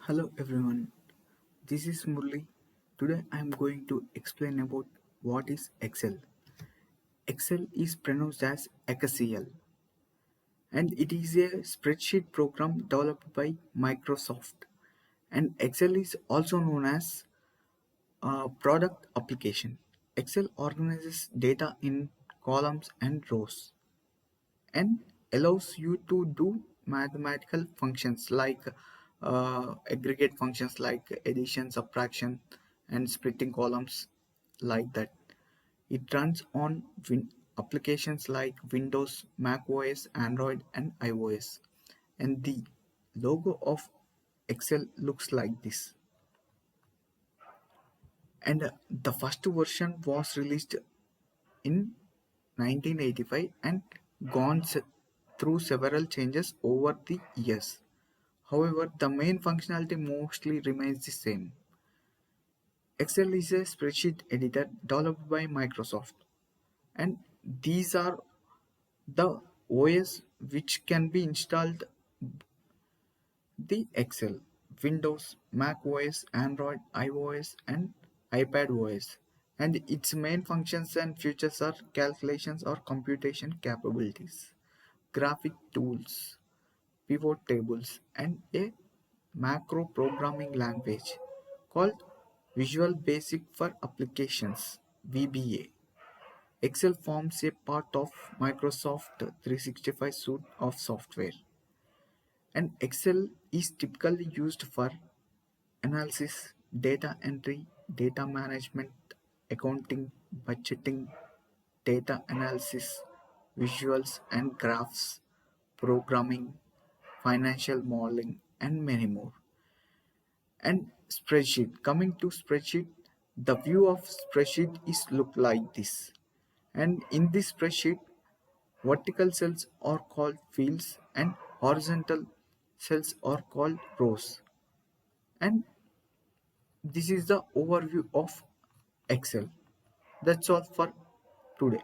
Hello everyone, this is Murli. Today I am going to explain about what is Excel. Excel is pronounced as Excel and it is a spreadsheet program developed by Microsoft. And Excel is also known as a product application. Excel organizes data in columns and rows and allows you to do mathematical functions like aggregate functions like addition, subtraction, and splitting columns like that. It runs on applications like Windows, Mac OS, Android, and iOS. And the logo of Excel looks like this. And the first version was released in 1985 and gone through several changes over the years. However, the main functionality mostly remains the same. Excel is a spreadsheet editor developed by Microsoft, and these are the OS which can be installed: the Excel, Windows, Mac OS, Android, iOS, and iPad OS. And its main functions and features are calculations or computation capabilities, graphic tools, pivot tables, and a macro programming language called Visual Basic for Applications (VBA). Excel forms a part of Microsoft 365 suite of software, and Excel is typically used for analysis, data entry, data management, accounting, budgeting, data analysis, visuals and graphs, programming, financial modeling, and many more. And spreadsheet. Coming to spreadsheet, the view of spreadsheet is look like this. And in this spreadsheet, vertical cells are called fields and horizontal cells are called rows. And this is the overview of Excel. That's all for today.